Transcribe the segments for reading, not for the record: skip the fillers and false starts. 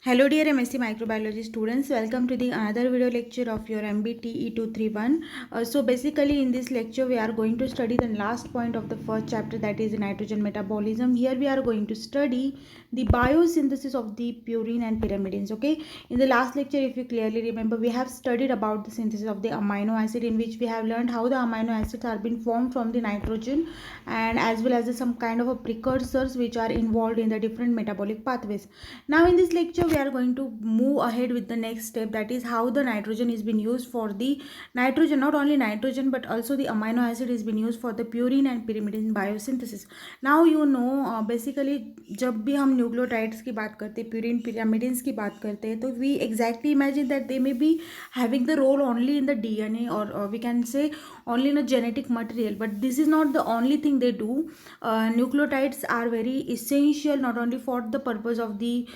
Hello dear MSc Microbiology students, welcome to the another video lecture of your MBTE 231. So basically in this lecture we are going to study the last point of the first chapter, that is nitrogen metabolism. Here we are going to study the biosynthesis of the purine and pyrimidines. Okay, in the last lecture, if you clearly remember, we have studied about the synthesis of the amino acid, in which we have learned how the amino acids are being formed from the nitrogen, and as well as some kind of a precursors which are involved in the different metabolic pathways. Now in this lecture we are going to move ahead with the next step, that is how the nitrogen is being used for the nitrogen, not only nitrogen but also the amino acid is being used for the purine and pyrimidine biosynthesis. Now basically जब भी हम nucleotides की बात करते हैं, purine pyrimidines की बात करते हैं, तो we exactly imagine that they may be having the role only in the DNA, or we can say only in a genetic material, but this is not the only thing they do. Nucleotides are very essential not only for the purpose of the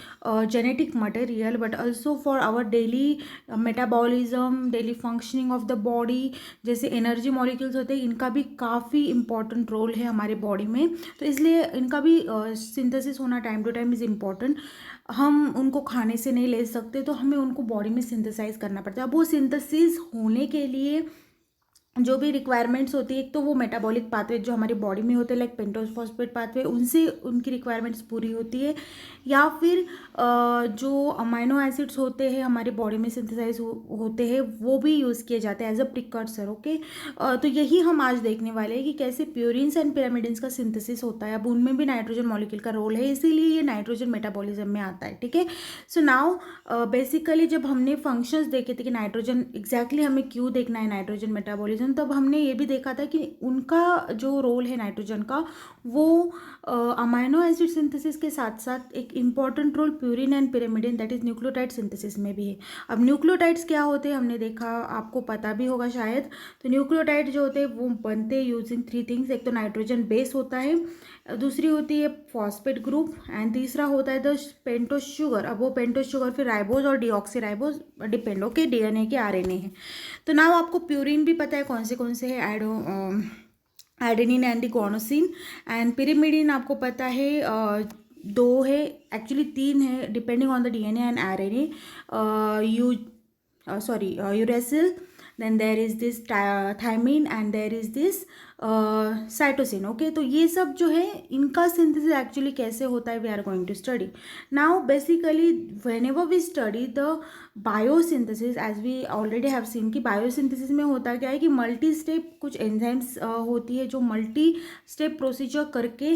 genetic material but also for our daily metabolism, daily functioning of the body. जैसे energy molecules होते हैं, इनका भी काफ़ी important role है हमारे body में, तो इसलिए इनका भी सिंथेसिस होना time to time is important. हम उनको खाने से नहीं ले सकते, तो हमें उनको बॉडी में सिंथेसाइज करना पड़ता है. अब वो सिंथेसिस होने के लिए जो भी रिक्वायरमेंट्स होती है, एक तो वो मेटाबॉलिक पाथवे जो हमारी बॉडी में होते हैं, लाइक पेंटोज फॉस्फेट पाथवे, उनसे उनकी रिक्वायरमेंट्स पूरी होती है, या फिर जो अमाइनो एसिड्स होते हैं हमारी बॉडी में सिंथेसाइज होते हैं, वो भी यूज़ किए जाते हैं एज अ प्रिकर्सर. ओके, तो यही हम आज देखने वाले हैं कि कैसे प्यूरिन्स एंड पिरामिडिन्स का सिंथेसिस होता है. अब उनमें भी नाइट्रोजन मॉलिक्यूल का रोल है, इसीलिए ये नाइट्रोजन मेटाबॉलिज्म में आता है. ठीक है, सो नाउ बेसिकली जब हमने फंक्शंस देखे थे कि नाइट्रोजन एग्जैक्टली हमें क्यों देखना है नाइट्रोजन मेटाबॉलिज्म, तब हमने ये भी देखा था कि उनका जो रोल है नाइट्रोजन का, वो अमाइनो एसिड सिंथेसिस के साथ साथ एक important role purine and pyrimidine, that is nucleotide synthesis में भी है. अब न्यूक्लियोटाइड्स क्या होते हैं हमने देखा, आपको पता भी होगा शायद. तो न्यूक्लियोटाइड जो होते हैं वो बनते हैं यूजिंग थ्री थिंग्स. एक तो नाइट्रोजन बेस होता है, दूसरी होती है फॉस्फेट ग्रुप, एंड तीसरा होता है द पेंटोज शुगर. अब वो पेंटोज शुगर फिर राइबोज और deoxy ribose depend okay DNA के आरएनए है. तो नाउ आपको प्यूरिन भी पता है कौन से है, adenine and the गोनोसिन. And pyrimidine आपको पता है दो है, एक्चुअली तीन है depending on the DNA and RNA. You uracil, then there is this thymine and there is this cytosine. Okay, तो ये सब जो है इनका सिंथेसिस एक्चुअली कैसे होता है we are going to study. Now basically whenever we study the biosynthesis, as we already have seen कि बायोसिंथेसिस में होता क्या है कि मल्टी स्टेप कुछ एंजाइम्स होती है जो मल्टी स्टेप प्रोसीजर करके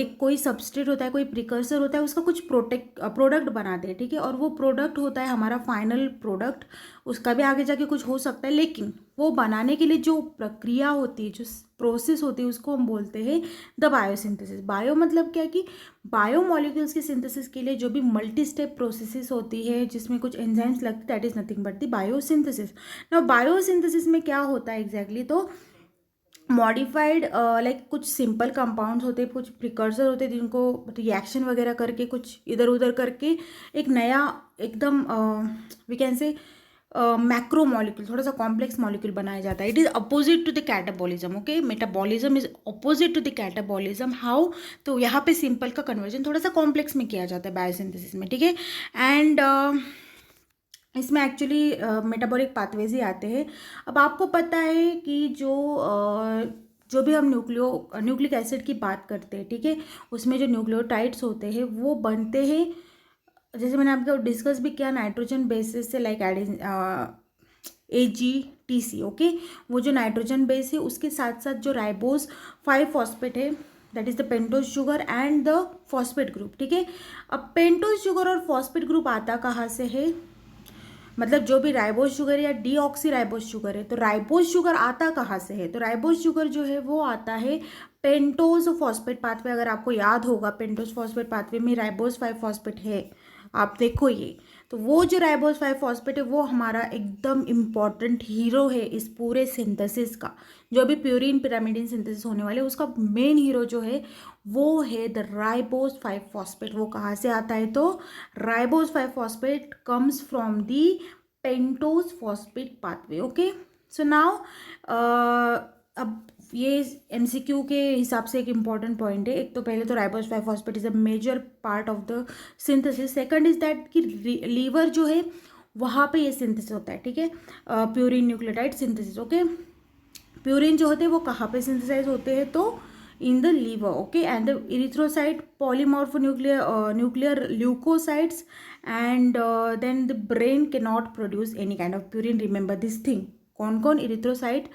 एक कोई सबस्ट्रेट होता है, कोई प्रिकर्सर होता है, उसका कुछ प्रोडक्ट बनाते हैं. ठीक है, और वो प्रोडक्ट होता है हमारा फाइनल प्रोडक्ट. उसका भी आगे जाके कुछ हो सकता है, लेकिन वो बनाने के लिए जो प्रक्रिया होती है, जो प्रोसेस होती है, उसको हम बोलते हैं द बायोसिंथेसिस. बायो मतलब क्या कि बायोमोलिक्यूल्स की सिंथेसिस के लिए जो भी मल्टी स्टेप प्रोसेसेस होती है जिसमें कुछ एंजाइम्स लगते, that is nothing but the biosynthesis. Now biosynthesis में क्या होता है एग्जैक्टली, तो मॉडिफाइड लाइक कुछ सिंपल कंपाउंड्स होते हैं, कुछ प्रिकर्सर होते हैं जिनको रिएक्शन वगैरह करके कुछ इधर उधर करके एक नया एकदम we can say macro molecule, थोड़ा सा कॉम्प्लेक्स मॉलिक्यूल बनाया जाता है. It is opposite to the catabolism. Okay, metabolism is opposite to the catabolism. How, तो यहाँ पे सिंपल का कन्वर्जन थोड़ा सा कॉम्प्लेक्स में किया जाता है बायोसिंथेसिस में. ठीक है, एंड इसमें एक्चुअली मेटाबॉलिक पाथवेज ही आते हैं. अब आपको पता है कि जो भी हम न्यूक्लिक एसिड की बात करते हैं, ठीक है, उसमें जो न्यूक्लियोटाइड्स होते हैं वो बनते हैं, जैसे मैंने आपको डिस्कस भी किया, नाइट्रोजन बेसिस से, लाइक AGTC. ओके, वो जो नाइट्रोजन बेस है उसके साथ साथ जो राइबोज 5 फॉस्फेट है, that is the pentose sugar and the phosphate group. ठीक है, अब पेंटोज शुगर और फॉस्फेट ग्रुप आता कहाँ से है, मतलब जो भी राइबोज शुगर या डीऑक्सी राइबोज शुगर है, तो राइबोज शुगर आता कहाँ से है, तो राइबोज शुगर जो है वो आता है पेंटोज फॉस्फेट पाथवे. अगर आपको याद होगा पेंटोज फॉस्फेट पाथवे में राइबोज 5 फॉस्फेट है, आप देखो ये, तो वो जो राइबोज 5 फॉस्फेट है वो हमारा एकदम इम्पॉर्टेंट हीरो है इस पूरे सिंथेसिस का. जो भी प्यूरिन पिरामिडिन सिंथेसिस होने वाले उसका मेन हीरो जो है वो है द राइबोज 5 फॉस्फेट. वो कहाँ से आता है, तो ribose 5 phosphate comes from the pentose phosphate pathway. Okay, so now अब ये MCQ के हिसाब से एक इम्पॉर्टेंट पॉइंट है। एक तो पहले तो ribose five phosphate is a major part of the synthesis. Second is that कि लीवर जो है वहाँ पे ये सिंथेसिस होता है, ठीक है, purine nucleotide synthesis. Okay, purine जो होते हैं वो कहाँ पे सिंथेसाइज होते हैं, तो in the liver. Okay, and the erythrocyte polymorphonuclear leukocytes and then the brain के not produce any kind of purine. Remember this thing. कौन कौन? इरिथ्रोसाइट,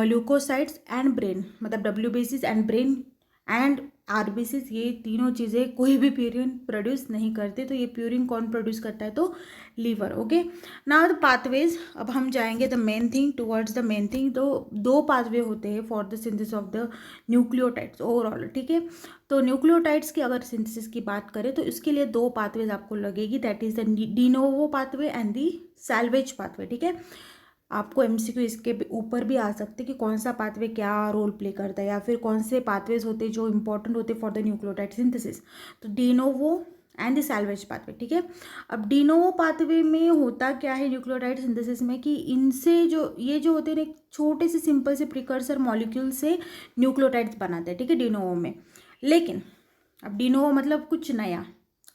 ल्यूकोसाइट्स एंड ब्रेन, मतलब WBCs and brain and RBCs, ये तीनों चीज़ें कोई भी purine produce नहीं करते। तो ये प्यूरिन कौन प्रोड्यूस करता है? तो liver. Okay, now the pathways. अब हम जाएंगे the main thing, towards the main thing. तो दो पाथवे होते हैं for the synthesis of the nucleotides overall, ठीक है। तो न्यूक्लियोटाइड्स की अगर सिंथेसिस की बात करें तो इसके लिए दो पाथवेज आपको लगेगी, that is the de novo pathway and the salvage pathway, ठीक है। आपको MCQ इसके ऊपर भी आ सकते कि कौन सा पाथवे क्या रोल प्ले करता है, या फिर कौन से पाथवेज होते हैं जो इंपॉर्टेंट होते हैं फॉर द न्यूक्लियोटाइड सिंथेसिस। तो D novo and the salvage pathway, ठीक है। अब डी नोवो पाथवे में होता क्या है न्यूक्लियोटाइड सिंथेसिस में, कि इनसे जो ये जो होते हैं एक छोटे से सिंपल से प्रिकर्सर मॉलिक्यूल से न्यूक्लियोटाइड्स बनाते हैं, ठीक है, डी नोवो में। लेकिन अब डी नोवो मतलब कुछ नया,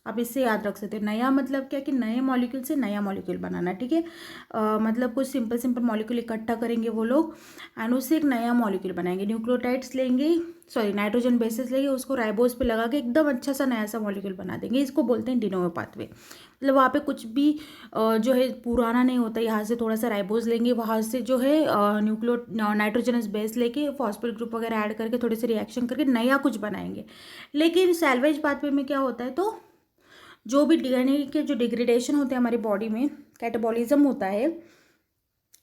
आप इससे याद रख सकते हो। नया मतलब क्या, कि नए मॉलिक्यूल से नया मॉलिक्यूल बनाना, ठीक है। मतलब कुछ सिंपल मॉलिक्यूल इकट्ठा करेंगे वो लोग एंड उससे एक नया मॉलिक्यूल बनाएंगे। न्यूक्लियोटाइड्स लेंगे, सॉरी नाइट्रोजन बेसिस लेंगे, उसको राइबोज पे लगा के एकदम अच्छा सा नया सा मॉलिक्यूल बना देंगे। इसको बोलते हैं डी नोवो पाथवे। मतलब वहाँ पे कुछ भी जो है पुराना नहीं होता। यहाँ से थोड़ा सा राइबोज लेंगे, वहाँ से जो है नाइट्रोजनस बेस लेके फॉस्फेट ग्रुप वगैरह ऐड करके थोड़े से रिएक्शन करके नया कुछ बनाएंगे। लेकिन सैल्वेज पाथवे में क्या होता है, तो जो भी DNA के जो डिग्रेडेशन होते हैं हमारी बॉडी में, कैटाबॉलिज्म होता है,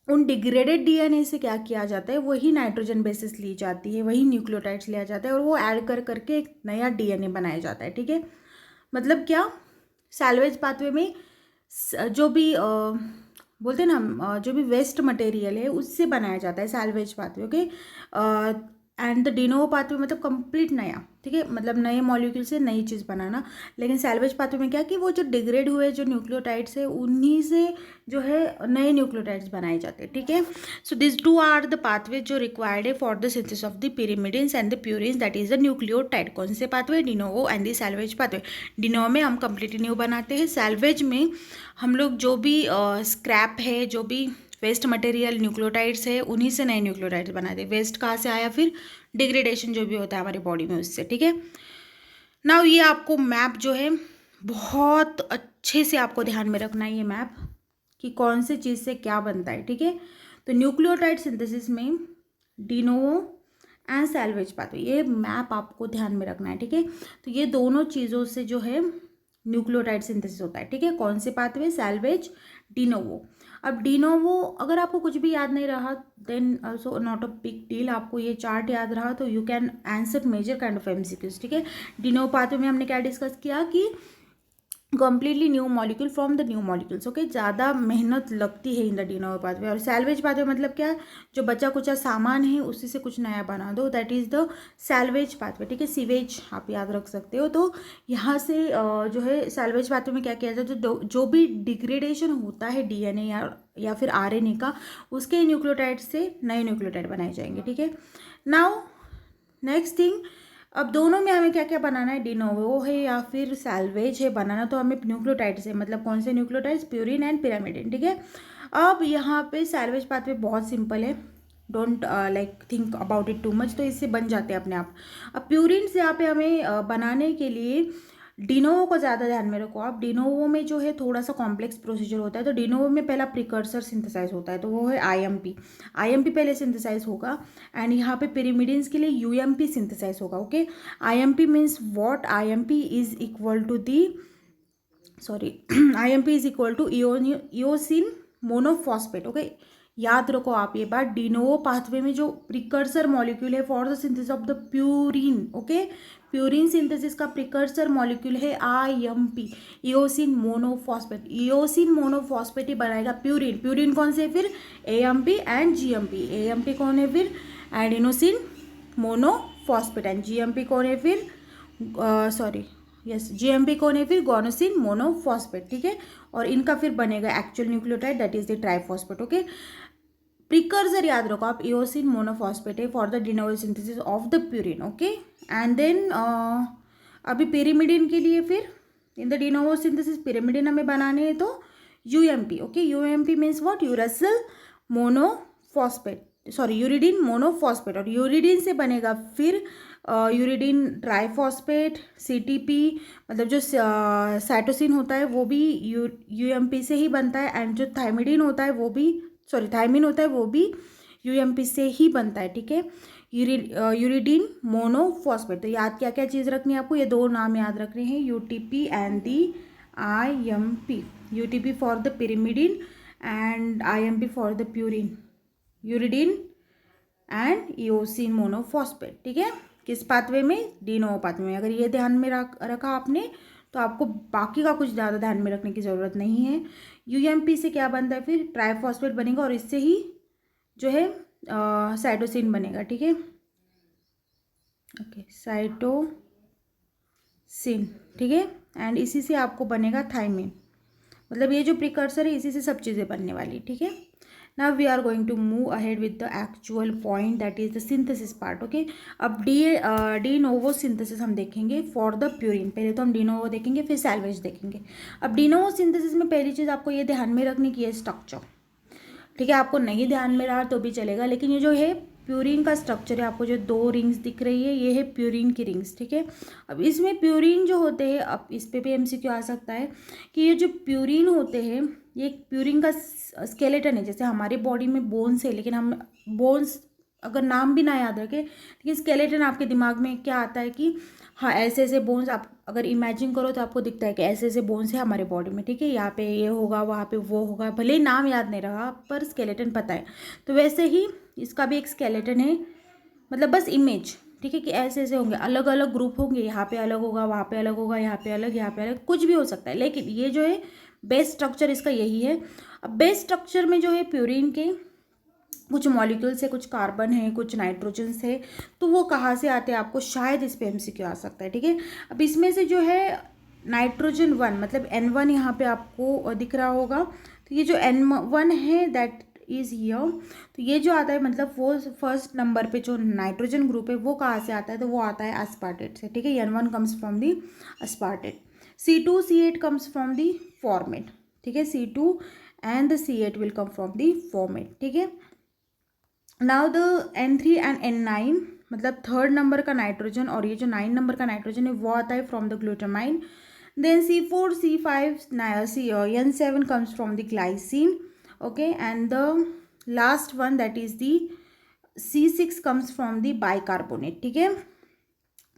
उन डिग्रेडेड DNA से क्या किया जाता है, वही नाइट्रोजन बेसिस ली जाती है, वही न्यूक्लियोटाइड्स लिया जाता है और वो ऐड करके एक नया DNA बनाया जाता है, ठीक है। मतलब क्या, सैल्वेज पाथवे में जो भी बोलते हैं ना, जो भी वेस्ट मटेरियल है उससे बनाया जाता है salvage pathway. Okay, and the de novo pathway मतलब कंप्लीट नया, ठीक है, मतलब नए मॉलिक्यूल से नई चीज़ बनाना। लेकिन सैल्वेज पाथवे में क्या, कि वो जो डिग्रेड हुए जो न्यूक्लियोटाइड्स है उन्हीं से जो है नए न्यूक्लियोटाइड्स बनाए जाते हैं, ठीक है। So this two are the pathway जो रिक्वायर्ड है for the synthesis of the pyrimidines and the purines, that is the nucleotide. कौन से pathway? De novo and the salvage pathway. De novo में हम कंप्लीटली न्यू बनाते हैं, salvage में हम लोग जो भी स्क्रैप है, जो भी वेस्ट मटेरियल न्यूक्लियोटाइड्स है, उन्हीं से नए न्यूक्लियोटाइड्स बनाते हैं। वेस्ट कहाँ से आया? फिर डिग्रेडेशन जो भी होता है हमारी बॉडी में उससे, ठीक है। नाउ ये आपको मैप जो है बहुत अच्छे से आपको ध्यान में रखना है, ये मैप कि कौन से चीज़ से क्या बनता है, ठीक है। तो न्यूक्लियोटाइड सिंथेसिस में D novo and salvage pathway, ये मैप आपको ध्यान में रखना है, ठीक है। तो ये दोनों चीज़ों से जो है न्यूक्लियोटाइड सिंथेसिस होता है, ठीक है। कौन से पाथवे? Salvage, de novo. अब डी नोवो अगर आपको कुछ भी याद नहीं रहा then also not a big deal, आपको ये चार्ट याद रहा तो you can answer major kind of MCQs, ठीक है। डी नोवो पाथवे में हमने क्या डिस्कस किया कि completely new molecule from the new molecules. Okay, ज़्यादा मेहनत लगती है in the de novo pathway. और सैल्वेज पाथवे मतलब क्या, जो बचा कुचा सामान है उसी से कुछ नया बना दो, that is the salvage pathway, ठीक है। सीवेज आप याद रख सकते हो। तो यहाँ से जो है सैल्वेज पाथवे में क्या किया जाता है, जो भी डिग्रेडेशन होता है DNA या फिर RNA का, उसके न्यूक्लियोटाइड से नए न्यूक्लियोटाइड बनाए जाएंगे, ठीक है। नाउ नेक्स्ट थिंग, अब दोनों में हमें क्या क्या बनाना है, डी नोवो है या फिर सैल्वेज है बनाना, तो हमें न्यूक्लियोटाइड्स है, मतलब कौन से न्यूक्लियोटाइड्स? प्यूरिन एंड पिरामिडिन, ठीक है। अब यहाँ पे सैल्वेज पाथवे बहुत सिंपल है, don't like think about it too much, तो इससे बन जाते हैं अपने आप। अब प्यूरिन से यहाँ पे हमें बनाने के लिए डी नोवो को ज़्यादा ध्यान में रखो आप। डी नोवो में जो है थोड़ा सा कॉम्प्लेक्स प्रोसीजर होता है। तो डी नोवो में पहला प्रिकर्सर सिंथेसाइज होता है, तो वो है IMP पहले सिंथेसाइज होगा। एंड यहाँ पे पिरिमिडिन्स के लिए UMP सिंथेसाइज होगा। Okay, IMP means what? IMP is equal to the IMP is equal to inosine monophosphate. Okay, याद रखो आप ये बात, डी नोवो पाथवे में जो प्रिकर्सर मॉलिक्यूल है for the synthesis of the purine, okay, purine synthesis का प्रिकर्सर मॉलिक्यूल है IMP, inosine monophosphate. Inosine monophosphate ही बनाएगा प्यूरिन। प्यूरिन कौन से? फिर AMP एंड GMP। AMP कौन है? फिर एडिनोसिन मोनोफॉस्फेट। एंड GMP कौन है? फिर GMP कौन है? फिर गॉनोसिन मोनोफॉस्फेट, ठीक है। और इनका फिर बनेगा actual nucleotide, that is the triphosphate. Okay, precursor याद रखो आप, इओसिन मोनोफॉस्फेट है for the de novo synthesis of the purine, okay. And then अभी pyrimidine के लिए फिर in the de novo synthesis pyrimidine हमें बनाने हैं तो UMP, okay. UMP means what, uracil monophosphate, sorry uridine monophosphate, और यूरिडीन से बनेगा फिर यूरिडीन ट्राइफॉस्फेट, CTP, मतलब जो साइटोसिन होता है वो भी UMP से ही बनता है, एंड जो थायमिडीन होता है वो भी, सॉरी थायमिन होता है वो भी UMP से ही बनता है, ठीक है। यूरिडीन मोनोफॉस्फेट, तो याद क्या क्या चीज़ रखनी है आपको, ये दो नाम याद रखने हैं, UTP and the IMP। UTP for the pyrimidine and IMP for the purine, uridine and eosin monophosphate, ठीक है। किस पाथवे में, de novo पाथवे में। अगर ये ध्यान में रखा आपने तो आपको बाकी का कुछ ज़्यादा ध्यान में रखने की ज़रूरत नहीं है। UMP से क्या बनता है फिर, ट्राइफॉस्फेट बनेगा, और इससे ही जो है साइटोसिन बनेगा, ठीक है, ओके, साइटोसिन, ठीक है। एंड इसी से आपको बनेगा थायमिन, मतलब ये जो प्रिकर्सर है इसी से सब चीज़ें बनने वाली, ठीक है। Now we are going to move ahead with the actual point that is the synthesis part, okay. अब डी नोवो सिंथेसिस हम देखेंगे फॉर द प्यूरिन। पहले तो हम डी नोवो देखेंगे फिर सैल्वेज देखेंगे। अब डी नोवो सिंथेसिस में पहली चीज़ आपको ये ध्यान में रखनी की है स्ट्रक्चर, ठीक है। आपको नहीं ध्यान में रहा तो भी चलेगा, लेकिन ये जो है प्यूरिन का स्ट्रक्चर है, आपको जो दो रिंग्स दिख रही है ये है प्यूरिन की रिंग्स, ठीक है। अब इसमें प्यूरिन जो होते हैं, अब इस पे भी MCQ आ सकता है कि ये जो प्यूरिन होते हैं ये प्यूरिन का स्केलेटन है, जैसे हमारी बॉडी में बोन्स है, लेकिन हम बोन्स अगर नाम भी ना याद रखें, लेकिन स्केलेटन आपके दिमाग में क्या आता है कि हाँ ऐसे ऐसे बोन्स, आप अगर इमेजिन करो तो आपको दिखता है कि ऐसे ऐसे बोन्स है हमारे बॉडी में, ठीक है। यहाँ पे ये होगा, वहाँ पे वो होगा, भले ही नाम याद नहीं रहा पर स्केलेटन पता है। तो वैसे ही इसका भी एक स्केलेटन है, मतलब बस इमेज, ठीक है, कि ऐसे ऐसे होंगे, अलग अलग ग्रुप होंगे, यहाँ पे अलग होगा, वहाँ पे अलग होगा, यहाँ पे अलग, यहाँ पे अलग, कुछ भी हो सकता है, लेकिन ये जो है बेस स्ट्रक्चर इसका यही है। अब बेस स्ट्रक्चर में जो है प्यूरिन के कुछ मॉलिक्यूल्स है, कुछ कार्बन है, कुछ नाइट्रोजन्स है, तो वो कहाँ से आते हैं आपको शायद इस पे MCQ आ सकता है, ठीक है। अब इसमें से जो है नाइट्रोजन 1 मतलब N1 यहाँ पे आपको दिख रहा होगा, तो ये जो N1 है दैट इज़ हियर, तो ये जो आता है मतलब वो फर्स्ट नंबर पे जो नाइट्रोजन ग्रुप है वो कहाँ से आता है, तो वो आता है एस्पार्टेट से, ठीक है। N1 comes from the aspartate, C2C8 comes from the format, ठीक है, C2 and the C8 will come from the format, ठीक है। Now the N3 and N9 मतलब थर्ड नंबर का नाइट्रोजन और ये जो 9 नंबर का नाइट्रोजन है वो आता है from the glutamine. Then C4 C5 N7 comes from the glycine, okay, and the last one that is the C6 comes from the bicarbonate, ठीक है।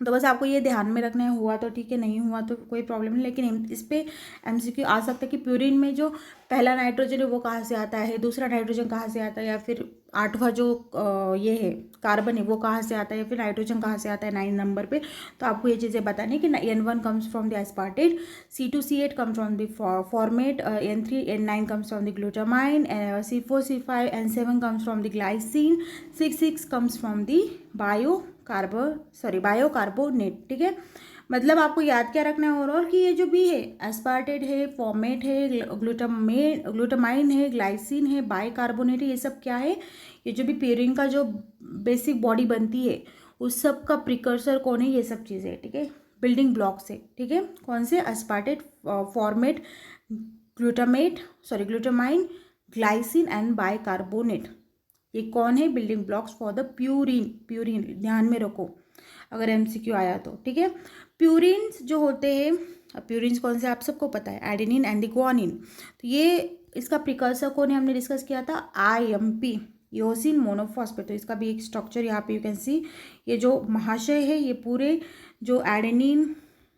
तो बस आपको ये ध्यान में रखना है, हुआ तो ठीक है, नहीं हुआ तो कोई प्रॉब्लम नहीं, लेकिन इस पे MCQ आ सकता है कि प्यूरिन में जो पहला नाइट्रोजन है वो कहाँ से आता है, दूसरा नाइट्रोजन कहाँ से आता है, या फिर आठवां जो ये है कार्बन है वो कहाँ से आता है, या फिर नाइट्रोजन कहाँ से आता है 9 नंबर पे। तो आपको ये चीज़ें बतानी है कि N1 comes from the aspartate, C2C8 comes from the format, N3 N9 comes from the glutamine, C4 C5 N7 comes from the glycine, 6 comes from the bicarbonate, ठीक है। मतलब आपको याद क्या रखना है ओवरऑल कि ये जो भी है एस्पार्टेट है, फॉर्मेट है, ग्लूटामाइन है, ग्लाइसिन है, बाइकार्बोनेट है, ये सब क्या है, ये जो भी प्यूरिन का जो बेसिक बॉडी बनती है उस सब का प्रिकर्सर कौन है, ये सब चीज़ें, ठीक है, बिल्डिंग ब्लॉक्स है, ठीक है। कौन से, aspartate, format, glutamine, glycine and bicarbonate, ये कौन है, building blocks for the purine ध्यान में रखो अगर MCQ आया तो, ठीक है। प्यूरिन्स जो होते हैं, प्यूरिन्स कौन से आप सबको पता है, एडेनिन एंड ग्वानिन, तो ये इसका प्रिकर्सर कौन है हमने डिस्कस किया था, IMP, इओसिन मोनोफॉस्फेट। तो इसका भी एक स्ट्रक्चर यहाँ पे यू कैन सी, ये जो महाशय है ये पूरे जो एडेनिन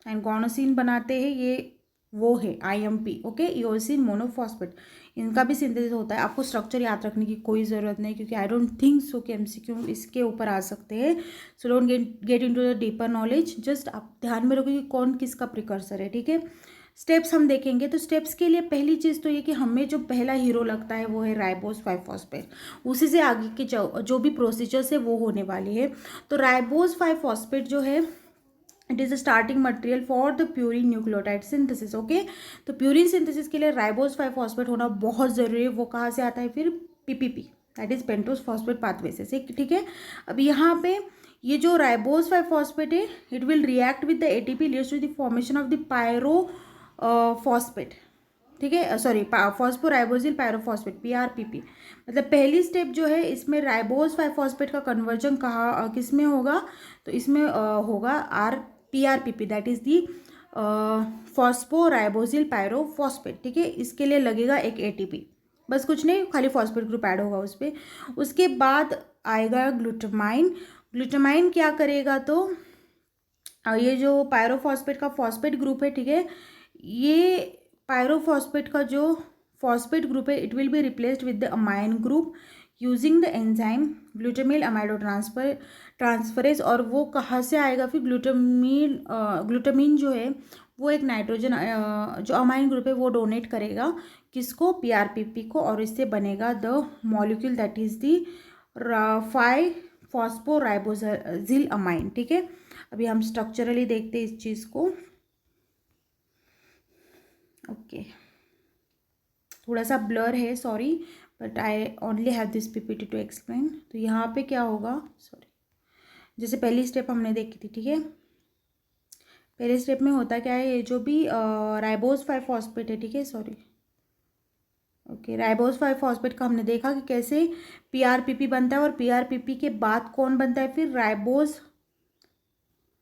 एंड ग्वानोसिन बनाते हैं ये वो है IMP, ओके, इओसिन मोनोफॉस्फेट, इनका भी सिंथेसिस होता है। आपको स्ट्रक्चर याद रखने की कोई ज़रूरत नहीं, क्योंकि आई डोंट थिंक सो कि MCQ इसके ऊपर आ सकते हैं। So don't get into the deeper knowledge, just आप ध्यान में रखो कि कौन किसका प्रिकर्सर है, ठीक है। स्टेप्स हम देखेंगे, तो स्टेप्स के लिए पहली चीज़ तो ये कि हमें जो पहला हीरो लगता है वो है राइबोस 5-फॉस्फेट, उसी से आगे के जो भी प्रोसीजर्स है वो होने वाली है। तो राइबोस 5-फॉस्फेट जो है it is the starting material for the purine nucleotide synthesis, okay. तो प्यूरिन सिंथेसिस के लिए राइबोस 5-फॉस्फेट होना बहुत ज़रूरी है। वो कहाँ से आता है फिर, PPP, that is pentose phosphate pathway से, ठीक है। अब यहाँ पे ये जो राइबोज 5 फॉस्फेट है, it will react with the ATP leads to the formation of the pyro phosphate, ठीक है, सॉरी फॉस्फोराइबोजिल पायरोफॉस्फेट पीआरपीपी। मतलब पहली स्टेप जो है इसमें राइबोज 5 फॉस्फेट का कन्वर्जन कहाँ किस में होगा, तो इसमें होगा आर PRPP, that is the phosphoribosyl pyrophosphate, ठीक है। इसके लिए लगेगा एक एटीपी, बस कुछ नहीं, खाली फॉस्फेट ग्रुप ऐड होगा उस पर। उसके बाद आएगा ग्लूटामाइन। ग्लूटामाइन क्या करेगा, तो ये जो पायरोफॉस्फेट का फॉस्फेट ग्रुप है, ठीक है, ये पायरोफॉस्फेट का जो फॉस्फेट ग्रुप है, it will be replaced with the amine group using the enzyme glutamyl amido transferase. और वो कहाँ से आएगा फिर, ग्लूटामीन जो है वो एक नाइट्रोजन जो अमाइन ग्रुप है वो डोनेट करेगा किसको, पीआरपीपी को, और इससे बनेगा the molecule that is the 5 phosphoribosyl amine, ठीक है। अभी हम स्ट्रक्चरली देखते हैं इस चीज़ को। ओके थोड़ा सा ब्लर है, sorry, but I only have this PPT to explain. तो यहाँ पे क्या होगा, सॉरी, जैसे पहली स्टेप हमने देखी थी, ठीक है, पहले स्टेप में होता क्या है, ये जो भी राइबोज 5 फॉस्फेट है, ठीक है, सॉरी, ओके, राइबोज 5 फॉस्फेट का हमने देखा कि कैसे पीआरपीपी बनता है, और पीआरपीपी के बाद कौन बनता है फिर, ribose,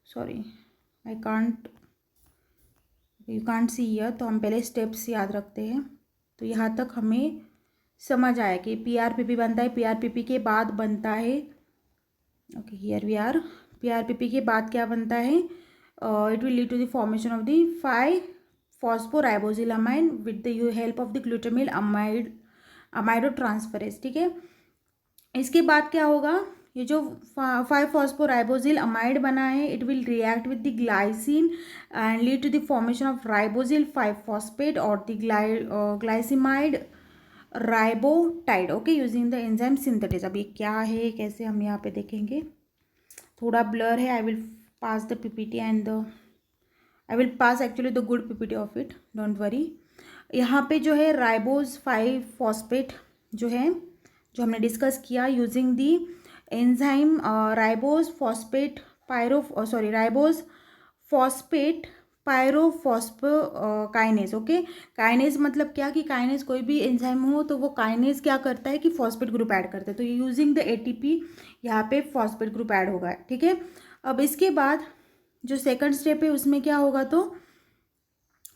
sorry I can't, you can't see here, तो हम पहले स्टेप्स याद रखते हैं। तो यहाँ तक हमें समझ आया कि पीआरपीपी बनता है, पीआरपीपी के बाद बनता है, okay here we are, PRPP के बाद क्या बनता है, it will lead to the formation of the 5 phosphoribosyl amine with the help of the glutamyl amido transferase, ठीक है। इसके बाद क्या होगा, ये जो 5 फॉस्फोराइबोजिल अमाइड बना है, it will react with the glycine and lead to the formation of ribosyl 5 phosphate और the glycinamide ribotide, okay, using the enzyme synthetase. अब ये क्या है, कैसे, हम यहाँ पे देखेंगे, थोड़ा ब्लर है, I will pass the PPT and I will pass actually the good PPT of it, don't worry. यहाँ पे जो है राइबोज 5 फॉस्फेट जो है, जो हमने डिस्कस किया using the enzyme ribose phosphate ribose phosphate pyrophospho kinase, okay. Kinase मतलब क्या, कि काइनेज कोई भी एंजाइम हो तो वो काइनेज क्या करता है कि फॉस्फेट ग्रुप ऐड करता है, तो यूजिंग द एटीपी यहाँ पे फॉस्फेट ग्रुप ऐड होगा, ठीक है। अब इसके बाद जो सेकंड स्टेप है उसमें क्या होगा, तो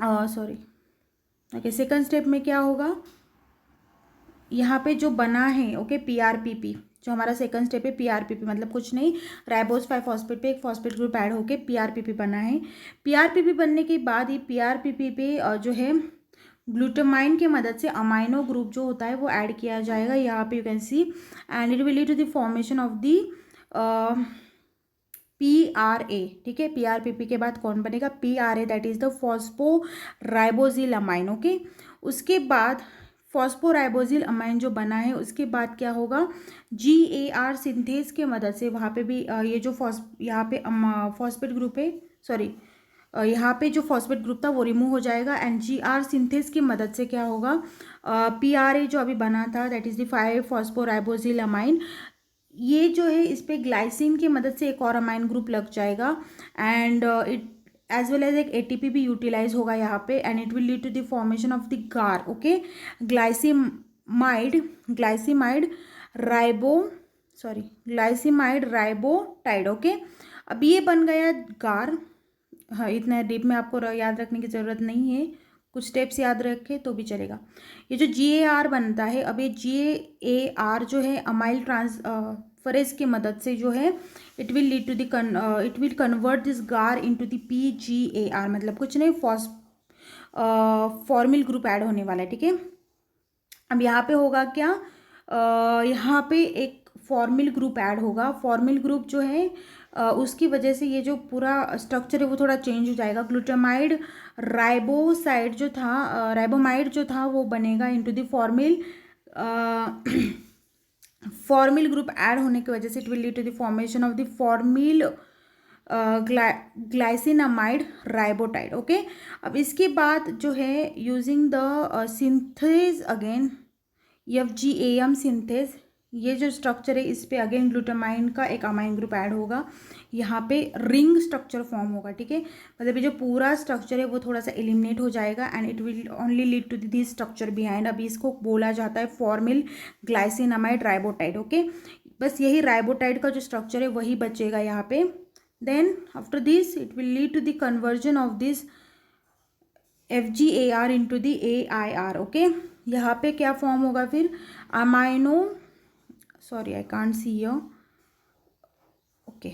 सॉरी, ओके, सेकंड स्टेप में क्या होगा, यहाँ पे जो बना है, ओके, पीआरपीपी, जो हमारा सेकंड स्टेप है पीआरपीपी, मतलब कुछ नहीं, राइबोज 5 फॉस्फेट पे एक फॉस्फेट ग्रुप ऐड होके पीआरपीपी बना है। पीआरपीपी बनने के बाद ये पीआरपीपी पे जो है ग्लूटामाइन की मदद से अमाइनो ग्रुप जो होता है वो ऐड किया जाएगा, यहाँ पे you can see, and it will lead to the formation of the PRA, ठीक है। पीआरपीपी के बाद कौन बनेगा, PRA, that is the phosphoribosyl amine, okay. उसके बाद फॉस्फोराइबोजिल अमाइन जो बना है, उसके बाद क्या होगा, GAR सिंथेज के मदद से वहाँ पे भी ये जो यहाँ पे फॉस्फेट ग्रुप है, सॉरी, यहाँ पे जो फॉस्फेट ग्रुप था वो रिमूव हो जाएगा, एंड GR सिंथेज की मदद से क्या होगा, PRA जो अभी बना था, that is the 5 phosphoribosyl amine, ये जो है इस पर ग्लाइसिन की मदद से एक और अमाइन ग्रुप लग जाएगा, and it as well as एक एटीपी भी यूटिलाइज होगा यहाँ पे, and it will lead to the formation of the GAR, okay, glycinamide ribotide, okay. अब ये बन गया गार, हाँ, इतना डीप में आपको याद रखने की ज़रूरत नहीं है, कुछ स्टेप्स याद रखें तो भी चलेगा। ये जो GAR बनता है, अब ये GAR जो है अमाइल ट्रांसफरेज की मदद से जो है it will lead to the it will convert this GAR into the PGAR, मतलब कुछ नहीं, फॉर्मिल ग्रुप ऐड होने वाला है, ठीक है। अब यहाँ पे होगा क्या, यहाँ पे एक फॉर्मिल ग्रुप ऐड होगा, फॉर्मिल ग्रुप जो है उसकी वजह से ये जो पूरा स्ट्रक्चर है वो थोड़ा चेंज हो जाएगा। ग्लूटामाइड राइबोसाइड जो था, राइबोमाइड जो था वो बनेगा into the formyl group add होने की वजह से it will lead to the formation of the formyl glycinamide ribotide, okay. अब इसके बाद जो है using the synthase again FGAM synthase, ये जो स्ट्रक्चर है इस पे अगेन ग्लूटामाइन का एक अमाइन ग्रुप ऐड होगा, यहाँ पे रिंग स्ट्रक्चर फॉर्म होगा, ठीक है। मतलब ये जो पूरा स्ट्रक्चर है वो थोड़ा सा एलिमिनेट हो जाएगा and it will only lead to this structure behind. अभी इसको बोला जाता है फॉर्मिल ग्लाइसिनमाइड राइबोटाइड, ओके। बस यही राइबोटाइड का जो स्ट्रक्चर है वही बचेगा यहाँ पे। Then after this it will lead to the conversion of this FGAR into the AIR, okay. यहाँ पे क्या फॉर्म होगा फिर, amino, sorry I can't see here, okay,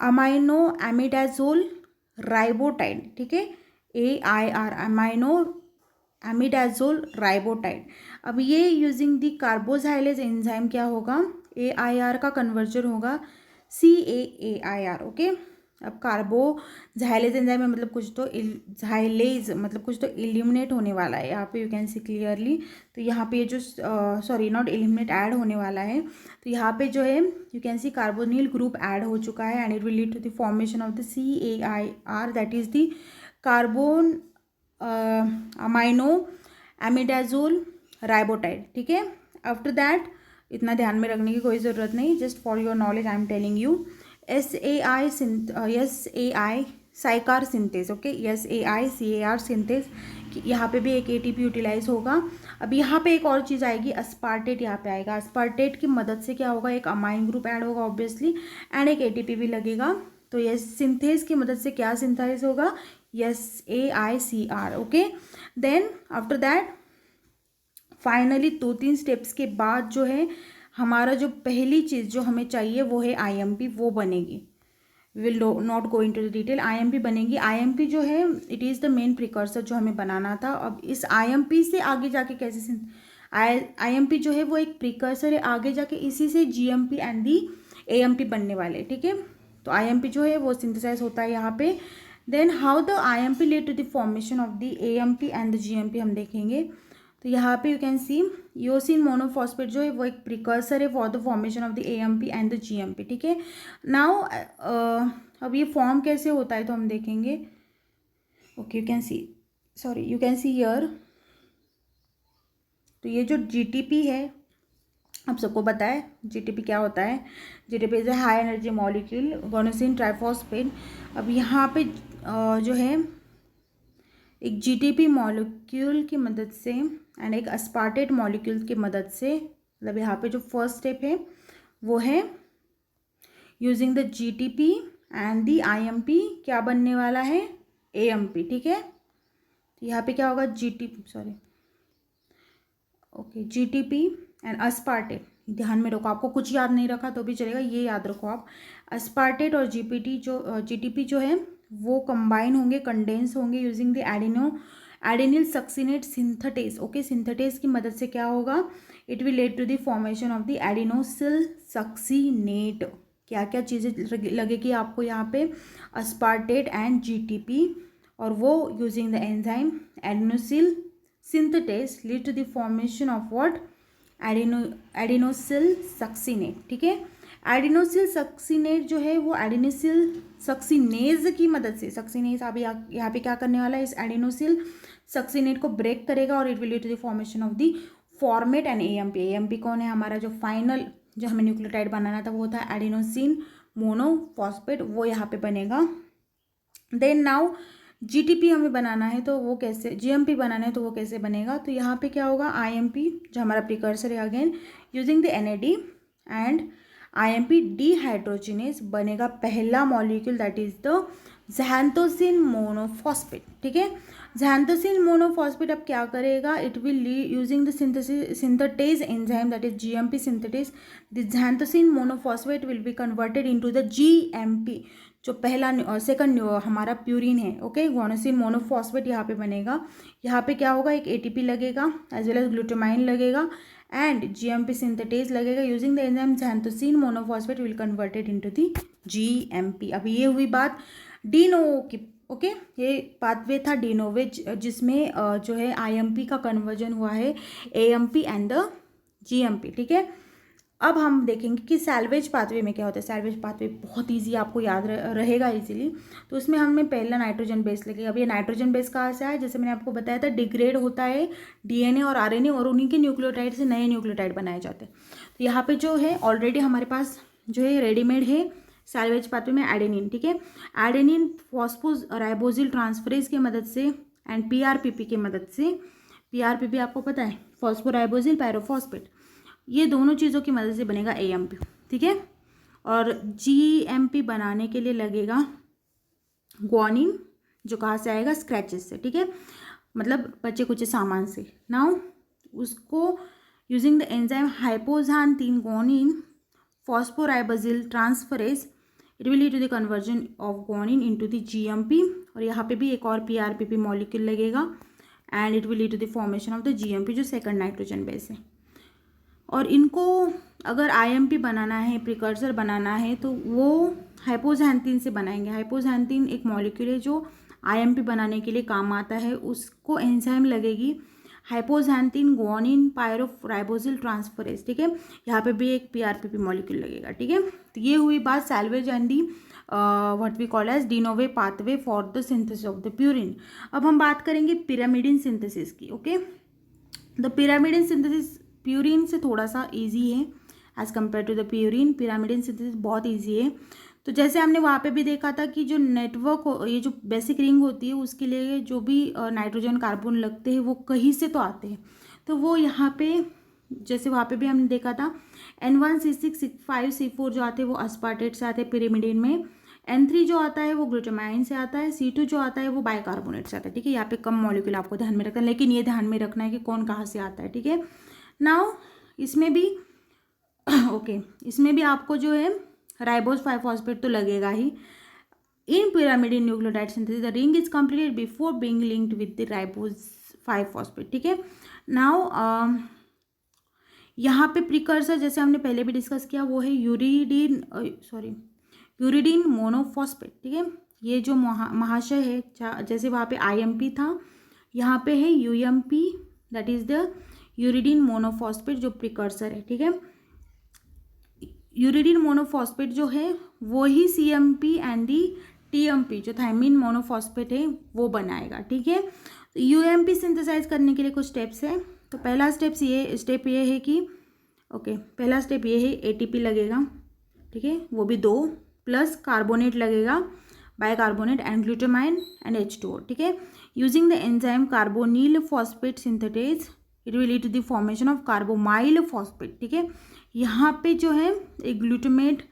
amino imidazole ribotide, ठीक है, AIR, अमाइनो एमिडाजोल राइबोटाइड। अब ये यूजिंग दी कार्बोजाइलेज एंजाइम क्या होगा, AIR का कन्वर्जन होगा CAAIR, ओके। अब कार्बोजाइलेज एंजाइम में मतलब कुछ तो झाइलेज मतलब कुछ तो एलिमिनेट होने वाला है यहाँ पे, यू कैन सी क्लियरली। तो यहाँ पे ये जो सॉरी नॉट एलिमिनेट, ऐड होने वाला है। तो यहाँ पे जो है you can see carbonyl group add हो चुका है and it will lead to the formation of the CAIR that is the carbon amino imidazole ribotide, ठीक है। आफ्टर दैट इतना ध्यान में रखने की कोई ज़रूरत नहीं, just for your knowledge I am telling you. SAI SAICAR synthase, okay, SAI CAR synthase, यहाँ पे भी एक ATP यूटिलाइज होगा। अब यहाँ पे एक और चीज़ आएगी, अस्पार्टेट यहाँ पे आएगा। अस्पार्टेट की मदद से क्या होगा, एक अमाइन ग्रुप ऐड होगा ऑब्वियसली एंड एक ATP भी लगेगा। तो ये सिंथेस की मदद से क्या सिंथेसाइज होगा, SAICR, okay. Then after that finally 2-3 steps के बाद जो है हमारा जो पहली चीज़ जो हमें चाहिए वो है IMP, वो बनेगी। Will not go into the detail, IMP बनेगी। IMP जो है it is the main precursor जो हमें बनाना था। अब इस IMP से आगे जाके कैसे IMP जो है वो एक प्रिकर्सर है, आगे जाके इसी से GMP एंड दी AMP बनने वाले, ठीक है। तो IMP जो है वो सिंथेसाइज होता है यहाँ पे। Then how the IMP lead to the formation of the AMP and the GMP हम देखेंगे। तो यहाँ पे you can see inosine monophosphate जो है वो एक प्रिकर्सर है for the formation of the AMP and the GMP, ठीक है। नाउ अब ये फॉर्म कैसे होता है तो हम देखेंगे, okay, you can C, sorry you can see here. तो ये जो GTP है आप सबको पता है GTP क्या होता है, GTP is a high energy molecule गोनोसिन triphosphate. अब यहाँ पे जो है एक GTP मॉलिक्यूल की मदद से एंड एक अस्पार्टेट मॉलिक्यूल की मदद से, मतलब यहाँ पे जो फर्स्ट स्टेप है वो है using the GTP and the IMP क्या बनने वाला है, AMP, ठीक है। तो यहाँ पे क्या होगा, GTP एंड अस्पार्टेट, ध्यान में रखो, आपको कुछ याद नहीं रखा तो भी चलेगा, ये याद रखो आप। अस्पार्टेट और GTP जो है वो कंबाइन होंगे, कंडेंस होंगे using the adenyl succinate synthetase, okay. Synthetase की मदद से क्या होगा, it will lead to the formation of the adenosyl succinate. क्या क्या चीज़ें लगेगी आपको यहाँ पे, अस्पार्टेट एंड GTP, और वो using the enzyme adenosyl synthetase lead to the formation of what, adenosyl succinate, ठीक है। एडिनोसिल सक्सिनेट जो है वो एडिनोसिल सक्सिनेज की मदद से, सक्सिनेज अभी यहाँ पे क्या करने वाला है, इस एडिनोसिल सक्सिनेट को ब्रेक करेगा और it will lead to the formation of the formate and AMP। AMP कौन है, हमारा जो फाइनल जो हमें न्यूक्लियोटाइड बनाना था वो था एडिनोसिन मोनोफॉस्फेट, वो यहाँ पे बनेगा। देन नाउ GTP हमें बनाना है तो वो कैसे, GMP बनाना है तो वो कैसे बनेगा, तो यहाँ पे क्या होगा, IMP जो हमारा प्रिकर्सर है again using the NAD and IMP dehydrogenase बनेगा पहला molecule that is the xanthosine monophosphate, ठीक है। ज़ैंथोसिन मोनोफॉस्फेट अब क्या करेगा, it will using the synthetase enzyme that is GMP synthetase, the xanthosine monophosphate will be converted into the GMP, जो पहला second हमारा प्यूरिन है, ओके। गुआनोसिन मोनोफॉस्फेट यहाँ पे बनेगा, यहाँ पे क्या होगा, एक ATP लगेगा एज वेल एज ग्लूटामाइन लगेगा एंड GMP सिंथेटेज लगेगा using the enzyme xanthosine monophosphate will converted into the GMP। अब ये हुई बात डिनोवो की, ओके। ये पाथवे था डिनोवे जिसमें जो है IMP का कन्वर्जन हुआ है AMP एंड द GMP, ठीक है। अब हम देखेंगे कि सैल्वेज पाथवे में क्या होता है। सैल्वेज पाथवे बहुत इजी, आपको याद रहेगा इजीली। तो उसमें हमें पहला नाइट्रोजन बेस लगेगा। अब ये नाइट्रोजन बेस कहाँ से आया, जैसे मैंने आपको बताया था, डिग्रेड होता है डीएनए और आरएनए, और उन्हीं के न्यूक्लियोटाइड से नए न्यूक्लियोटाइड बनाए जाते हैं। तो यहाँ पे जो है ऑलरेडी हमारे पास जो है रेडीमेड है सैल्वेज पाथवे में एडेनिन, ठीक है। एडेनिन फॉस्फोस राइबोसिल ट्रांसफरेज की मदद से एंड पीआरपीपी की मदद से, पीआरपीपी आपको पता है, फॉस्फोराइबोसिल पायरोफॉस्फेट, ये दोनों चीज़ों की मदद से बनेगा एएमपी, ठीक है। और जीएमपी बनाने के लिए लगेगा ग्वानिन, जो कहाँ से आएगा, स्क्रैचेस से, ठीक है, मतलब बचे कुछ सामान से। नाउ उसको using the enzyme hypoxanthine guanine phosphoribosyl transferase, it will lead to the conversion of guanine into the GMP. और यहाँ पे भी एक और पीआरपीपी मॉलिक्यूल लगेगा and it will lead to the formation of the GMP, जो second nitrogen base है। और इनको अगर आईएमपी बनाना है, प्रिकर्सर बनाना है, तो वो हाइपोक्सांथीन से बनाएंगे। हाइपोक्सांथीन एक मॉलिक्यूल है जो आईएमपी बनाने के लिए काम आता है। उसको एंजाइम लगेगी हाइपोक्सांथीन ग्वानिन पायरोराइबोसिल ट्रांसफरेज, ठीक है। यहाँ पे भी एक पीआरपीपी मॉलिक्यूल लगेगा, ठीक है। तो ये हुई बात salvage and the what we call as de novo pathway for the synthesis of the purine. अब हम बात करेंगे पिरामिडिन सिंथेसिस की, okay. The pyrimidine synthesis purine से थोड़ा सा इजी है as compare to the purine. Pyrimidine synthesis बहुत इजी है। तो जैसे हमने वहाँ पे भी देखा था कि जो नेटवर्क ये जो बेसिक रिंग होती है, उसके लिए जो भी नाइट्रोजन कार्बन लगते हैं वो कहीं से तो आते हैं। तो वो यहाँ पे जैसे वहाँ पे भी हमने देखा था N1C6C5C4 जो आते हैं वो अस्पार्टेट से आते हैं पिरामिडिन में। N3 जो आता है वो ग्लूटामाइन से आता है। C2 जो आता है वो बाइकार्बोनेट से आता है, ठीक है। यहाँ पे कम मॉलिक्यूल आपको ध्यान में रखना है, लेकिन ये ध्यान में रखना है कि कौन कहाँ से आता है, ठीक है। नाउ इसमें भी ओके इसमें भी आपको जो है राइबोस 5 फॉस्फेट तो लगेगा ही। In pyrimidine nucleotide synthesis the ring is completed before being linked with the ribose 5 phosphate, ठीक है। नाउ यहाँ पे प्रिकर्सर जैसे हमने पहले भी डिस्कस किया वो है यूरिडीन मोनोफॉस्फेट, ठीक है। ये जो महाशय है, जैसे वहाँ पे आईएमपी था, यहाँ पे है UMP, that is the uridine monophosphate जो प्रिकर्सर है, ठीक है। यूरिडीन मोनोफॉस्फेट जो है वो ही सीएमपी एंड दी टीएमपी जो थायमिन मोनोफॉस्फेट है वो बनाएगा, ठीक है। तो यूएमपी सिंथेसाइज करने के लिए कुछ स्टेप्स है। तो पहला स्टेप ये है कि पहला स्टेप ये है एटीपी लगेगा, ठीक है, वो भी 2 प्लस कार्बोनेट लगेगा, bicarbonate and glutamine and H2O, ठीक है। Using the enzyme carbonyl phosphate synthetase it will lead to the formation of carbamoyl phosphate, ठीक है। यहाँ पे जो है एक ग्लूटामेट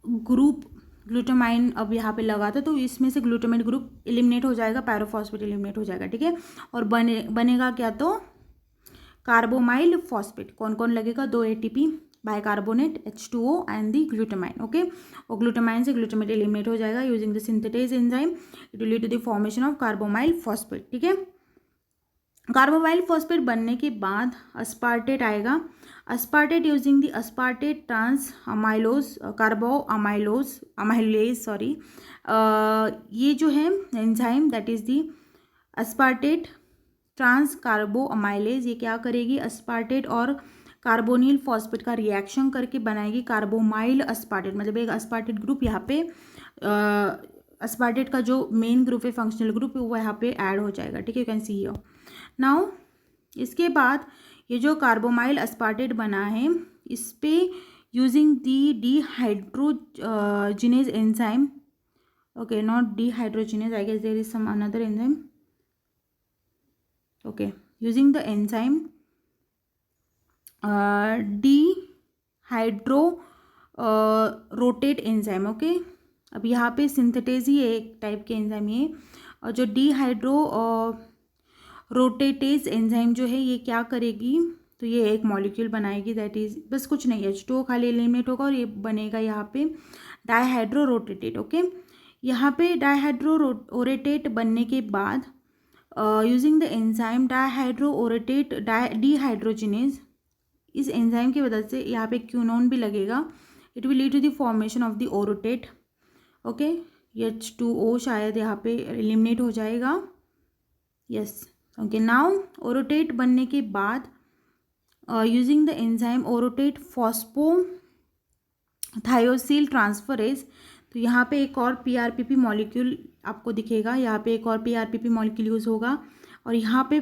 ग्रुप, ग्लूटामाइन अब यहाँ पे लगा था, तो इसमें से ग्लूटामेट ग्रुप एलिमिनेट हो जाएगा, पायरोफॉस्फेट एलिमिनेट हो जाएगा, ठीक है। और बनेगा क्या, तो कार्बोमाइल फॉस्फेट। कौन कौन लगेगा, 2 ATP, bicarbonate, H2O and the glutamine, okay. और ग्लूटामाइन से ग्लूटामेट एलिमिनेट हो जाएगा using the synthetase enzyme, it will lead to the formation of carbamoyl phosphate, ठीक है। कार्बोमाइल फॉस्फेट बनने के बाद अस्पार्टेट आएगा। Aspartate using the aspartate trans amylose amylase sorry, ये जो है enzyme that is the aspartate transcarbamylase, ये क्या करेगी, अस्पार्टेट और कार्बोनिल फॉस्फेट का रिएक्शन करके बनाएगी कार्बोमाइल अस्पार्टेट, मतलब एक अस्पार्टेट ग्रुप यहाँ पे अस्पार्टेट का जो मेन ग्रुप है, फंक्शनल ग्रुप है, वो यहाँ पे ऐड हो जाएगा, ठीक है। You can see here now. इसके बाद ये जो कार्बोमाइल अस्पार्टेट बना है, इस पे using the dehydrogenase enzyme, okay, not dehydrogenase, I guess there is some another enzyme, okay, using the enzyme dihydroorotate enzyme, okay. अब यहाँ पे सिंथेटेज ही है एक टाइप के एंजाइम ये, और जो डिहाइड्रो रोटेटेज एंजाइम जो है ये क्या करेगी, तो ये एक मॉलिक्यूल बनाएगी, दैट इज बस कुछ नहीं, H2O खाली एलिमिनेट होगा और ये बनेगा यहाँ पे डाईहाइड्रो रोटेटेट, ओके। यहाँ पे डाईहाइड्रो ओरेटेट बनने के बाद using the enzyme dihydro orotate dehydrogenase, इस एंजाइम की मदद से यहाँ पे क्यूनोन भी लगेगा, it will lead to the formation of the orotate, okay. H2O शायद यहाँ पे एलिमिनेट हो जाएगा, यस, ओके। नाउ ओरोटेट बनने के बाद using the enzyme orotate फॉस्फोथायोसिल transferase. तो यहाँ पे एक और पीआरपीपी मॉलिक्यूल आपको दिखेगा, यहाँ पे एक और पीआरपीपी मॉलिक्यूल यूज़ होगा, और यहाँ पे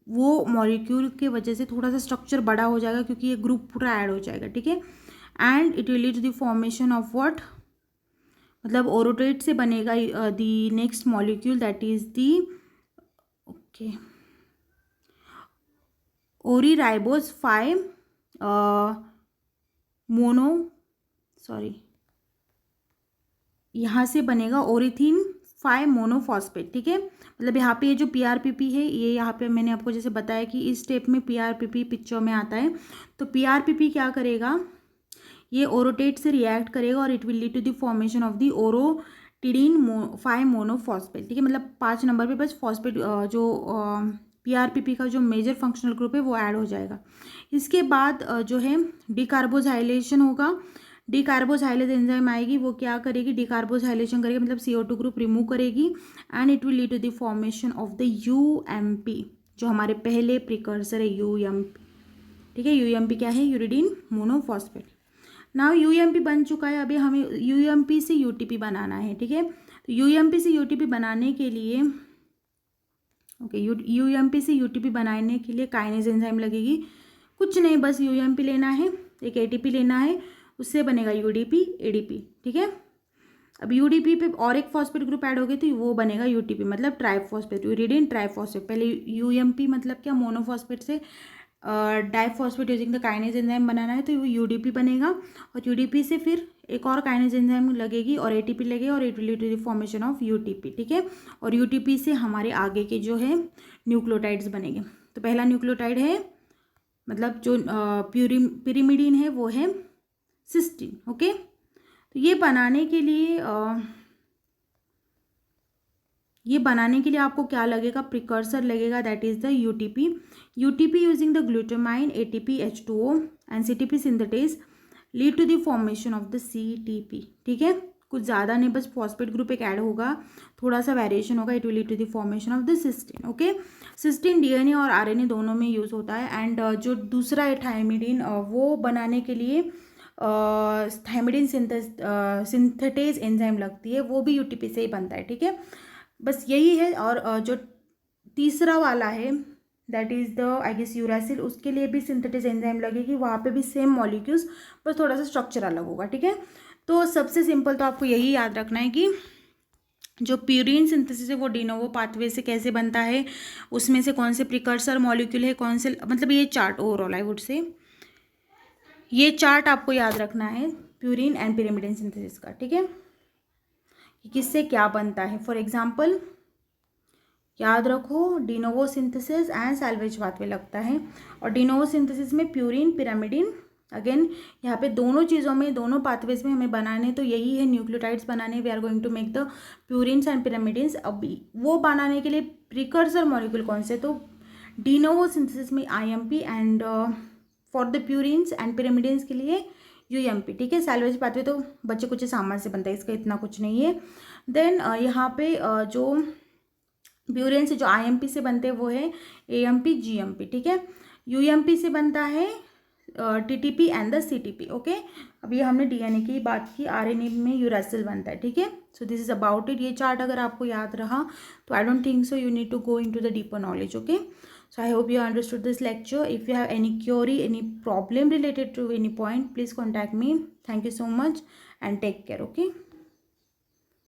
वो मॉलिक्यूल के वजह से थोड़ा सा स्ट्रक्चर बड़ा हो जाएगा क्योंकि ये ग्रुप पूरा ऐड हो जाएगा, ठीक है। And it will lead to the formation of what, मतलब ओरोटेट से बनेगा the next molecule that is the okay ओरीराइबोस 5 मोनो सॉरी यहाँ से बनेगा ओरिथीन 5 मोनोफॉस्फेट, ठीक है। मतलब यहाँ पे ये जो पीआरपीपी है, ये यहाँ पे मैंने आपको जैसे बताया कि इस स्टेप में पीआरपीपी पिक्चर में आता है। तो पीआरपीपी क्या करेगा, ये ओरोटेट से रिएक्ट करेगा और it will lead to the formation of the orotidine 5 monophosphate, ठीक है। मतलब 5 नंबर पे बस फॉस्फेट जो पीआरपीपी का जो मेजर फंक्शनल ग्रुप है वो ऐड हो जाएगा। इसके बाद जो है डीकार्बोजाइलेशन होगा। डीकार्बोजाइलेज एंजाइम आएगी, वो क्या करेगी, डीकार्बोजाइलेशन करेगी, मतलब CO2 ग्रुप रिमूव करेगी and it will lead to the formation of the UMP, जो हमारे पहले प्रिकर्सर है UMP, ठीक है। UMP क्या है, यूरिडीन मोनोफॉस्फेट। नाउ UMP बन चुका है, अभी हमें UMP से UTP बनाना है, ठीक है। तो UMP से UTP बनाने के लिए UMP से UTP बनाने के लिए काइनेज एंजाइम लगेगी। कुछ नहीं, बस UMP लेना है, एक ATP लेना है, उससे बनेगा UDP ADP, ठीक है। अब UDP पे और एक फॉस्फेट ग्रुप ऐड हो गई तो वो बनेगा UTP, मतलब ट्राइफॉस्फेट, यूरिडीन ट्राइफॉस्फेट। पहले UMP मतलब क्या, मोनोफॉस्फेट से diphosphate using the kinase enzyme बनाना है तो वो UDP बनेगा, और UDP से फिर एक और काइनेज एंजाइम लगेगी और ATP लगेगा और it will lead to the formation of UTP, ठीक है। और UTP से हमारे आगे के जो है न्यूक्लियोटाइड्स बनेंगे। तो पहला न्यूक्लियोटाइड है, मतलब जो पिरिमिडीन है वो है सिस्टीन, ओके। तो ये बनाने के लिए आपको क्या लगेगा, प्रिकर्सर लगेगा, that is the UTP। UTP using the glutamine ATP H2O and CTP synthetase lead to the formation of the CTP, ठीक है। कुछ ज़्यादा नहीं, बस फॉस्फेट ग्रुप एक ऐड होगा, थोड़ा सा वेरिएशन होगा, it will lead to the formation of the cytosine, okay. Cytosine DNA और RNA दोनों में यूज़ होता है। एंड जो दूसरा है थायमिडीन, वो बनाने के लिए थायमिडीन सिंथेटेज एंजाइम लगती है, वो भी UTP से ही बनता है, ठीक है। बस यही है। और जो तीसरा वाला है that is the I guess uracil, उसके लिए भी सिंथेटेज एंजाइम लगेगी, वहाँ पे भी सेम मॉलिक्यूल्स, बस थोड़ा सा स्ट्रक्चर अलग होगा, ठीक है। तो सबसे सिंपल तो आपको यही याद रखना है कि जो प्यूरिन सिंथेसिस है वो डिनोवो पाथवे से कैसे बनता है, उसमें से कौन से प्रिकर्सर मॉलिक्यूल है, कौन से, मतलब ये chart overall I would say ये चार्ट आपको याद रखना है प्यूरिन एंड पिरिमिडीन सिंथेसिस का, ठीक है, कि किससे क्या बनता है। फॉर एग्जांपल याद रखो, de novo synthesis and salvage pathway लगता है, और डिनोवो सिंथेसिस में प्यूरिन पिरामिडिन, अगेन यहाँ पे दोनों चीज़ों में, दोनों पाथवेज में हमें बनाने तो यही है, न्यूक्लियोटाइड्स बनाने, we are going to make the purines and pyrimidines. अब वो बनाने के लिए प्रिकर्सर मॉलिक्यूल कौन से, तो डिनोवो सिंथेसिस में IMP and for the purines and pyrimidines के लिए UMP, ठीक है। सैल्वेज पाथवे तो बच्चे कुछ सामान से बनता है, इसका इतना कुछ नहीं है। देन यहाँ पे जो प्यूरिन से जो IMP से बनते हैं वो है AMP GMP, ठीक है। UMP से बनता है TTP and the CTP, okay. अभी हमने DNA की बात की, RNA में यूरासिल बनता है, ठीक है। So this is about it. ये चार्ट अगर आपको याद रहा तो I don't think so you need to go into the deeper knowledge, okay. So I hope you understood this lecture. If you have any query, any problem related to any point, please contact me. Thank you so much and take care, okay.